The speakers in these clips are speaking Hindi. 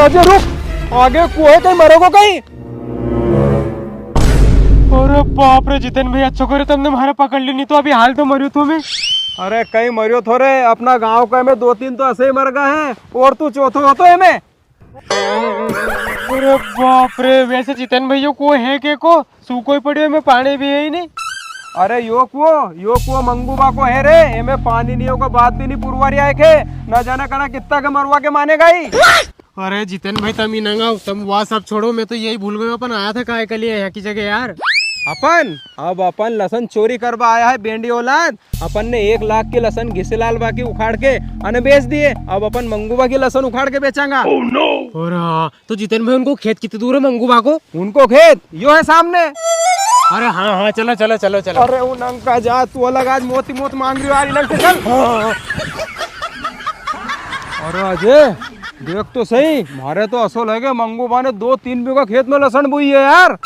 अजय रुक, आगे कुएं है, कहीं मरोगो कहीं। अरे बाप रे जितेन भाई, अच्छा करे तुमने हमारे पकड़ ली, नहीं तो अभी हाल तो मरियो तुम्हें। अरे कहीं मरियो थोड़े, अपना गांव का में 2-3 तो ऐसे ही मर गए हैं, और तू चौथो हो तो है में। अरे बाप रे, वैसे जितेन भैया को है के को सूखो ही पड़ियो में, पानी भी है ही नहीं। अरे यो कुओ मंगूबा को है रे, एमे पानी नहीं होगा, बात भी नहीं पुरवारी आए के, न जाने कना कितना के मरवा के मानेगा ही। अरे जितेन भाई तुम ही नंगाओ, तुम वह सब छोड़ो, मैं तो यही भूल गया अपन आया था काय के लिए यहाँ की जगह यार। अपन लसन चोरी करवा आया है बेंडी औलाद। अपन ने 1 लाख के लसन घिसेलाल बाकी उखाड़ के अने बेच दिए, अब अपन मंगूबा की लसन उखाड़ के बेचांगा। और हाँ, तो जितेन भाई उनको खेत कितनी दूर है मंगूबा को? उनको खेत यो है सामने। अरे हाँ हाँ, चलो चलो चलो चलो। अरे वो नंग का जा, तू अलग आज मोती मोत मांग रही हो यार, इधर से चल। अरे अजय देख तो सही, मारे तो असो लगे मंगूबा ने 2-3 बीघा खेत में लसन बोई है यार,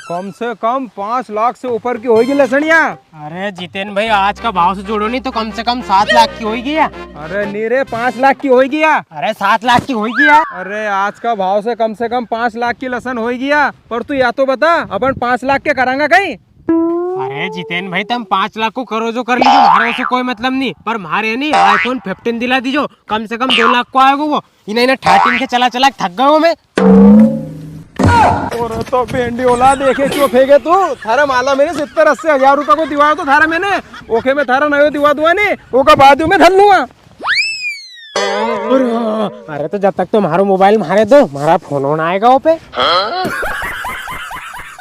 कम से कम 5 लाख से ऊपर की होगी लसनिया। अरे जितेन भाई आज का भाव से जोड़ो नहीं तो कम से कम 7 लाख की होगी या? अरे नीरे 5 लाख की होगी या? अरे 7 लाख की होगी या? अरे आज का भाव से कम 5 लाख की लसन होगी या? पर तू या तो बता, अपन 5 लाख के करांगा कहीं? अरे जितेन भाई तुम 5 लाख को करो जो कर लीजिए, हमारे से कोई मतलब नहीं, पर मारे नहीं आईफोन 15 दिला दीजो, कम से कम 2 लाख को आएगा वो। इन्हें 13 के चला चला थक गए हो मैं। और तो बेंडी औलाद देखे क्यों फेंके तू, थारा माला मैंने 70-80 हजार रुपए को दिवा तो थारा मैंने ओके में थारा नयो दिवा दुआ नहीं ओका बाद में धर लूंगा। अरे तो जब तक तो मारो मोबाइल मारे दो, हमारा फोन ऑन आएगा वो पे।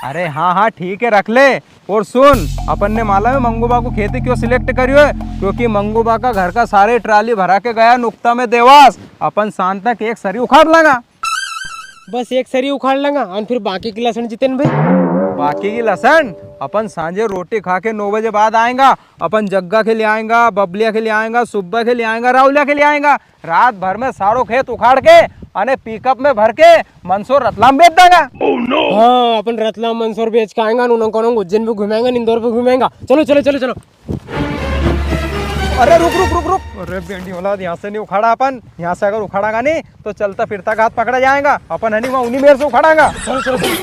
अरे हाँ ठीक है रख ले। और सुन, अपन ने माला में मंगूबा को खेती क्यों सिलेक्ट करियो है, क्योंकि मंगूबा का घर का सारे ट्राली भरा के गया नुक्ता में देवास, अपन शाम तक एक सरी उखाड़ लेगा। बस एक सरी उखाड़ लेंगा और फिर बाकी की लसन जितेन भाई? बाकी की लसन अपन सांझे रोटी खा के 9 बजे बाद आएगा, अपन जग्गा के लिए आएगा, बबलिया के लिए आएगा, सुब्बा के लिए आएगा, राहुलिया के लिए आएगा, रात भर में सारो खेत उखाड़ के अने पिकअप में भर के मंदसौर रतलाम बेच देगा। हाँ अपन रतलाम मंदसौर बेच के आएगा, उज्जैन भी घूमेंगे, इंदौर भी घूमेंगा। चलो चलो चलो चलो। अरे रुक रुक रुक रुक, अरे बेंडी औलाद यहाँ से नहीं उखाड़ा अपन, यहाँ से अगर उखाड़ागा नहीं तो चलता फिरता हाथ पकड़ा जाएगा, अपन है नहीं वहाँ उन्हीं मेर से उखाड़ागा। चलो चलो चलो।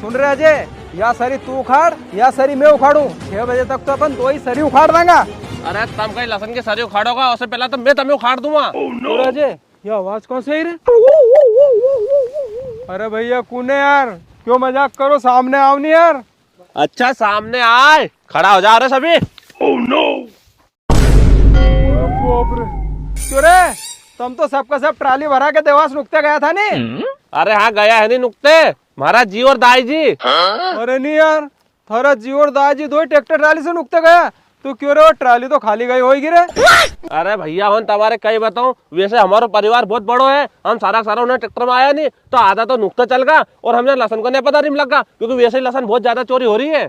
सुन रहे अजय, या सरी तू उखाड़ या सरी मैं उखाड़ू, 6 बजे तक तो अपन 2 ही सरी उखाड़ देंगा। अरे तुम कहीं लसन के सरी उखाड़ोगा, उससे पहले तो मैं तुम्हें उखाड़ दूंगा। अजय ये आवाज कौन से आई रे? अरे भैया कौन है यार, क्यों मजाक करो, सामने आओ नहीं यार। अच्छा सामने आए, खड़ा हो जा रहे सभी। क्यों रे, तुम तो सबका सब ट्राली भरा के देवास नुकते गया था नहीं? अरे हाँ गया है नहीं नुकते, महाराज जी और दाई जी। अरे नहीं यार, थारा जी और दाई जी 2 ट्रैक्टर ट्राली से नुकते गया, तो क्यों रे वो ट्राली तो खाली गई होगी रे? अरे भैया हम तुम्हारे कई बताऊं, वैसे हमारा परिवार बहुत बड़ो है, हम सारा उन्हें ट्रैक्टर में आया नहीं तो आधा तो नुकता चल गया, और हमने लसन को नहीं पता नहीं लगा, क्योंकि वैसे ही लसन बहुत ज्यादा चोरी हो रही है।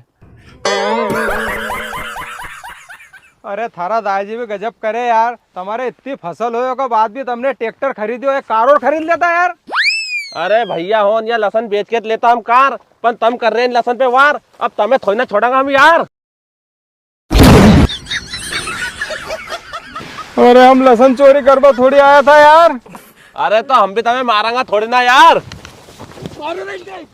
अरे थारा दाई भी गजब करे यार, तुम्हारे इतनी फसल हो के बाद भी तुमने ट्रैक्टर खरीदो, एक कार और खरीद लेता यार। अरे भैया हो या लसन बेच के लेता हम कार, पर तुम कर रहे हैं लसन पे वार, अब तुम्हें थोड़ी ना छोड़ेंगे हम यार। अरे हम लसन चोरी करवा थोड़ी आया था यार। अरे तो हम भी तुम्हें मारेंगे थोड़ी ना यार। मारो नहीं।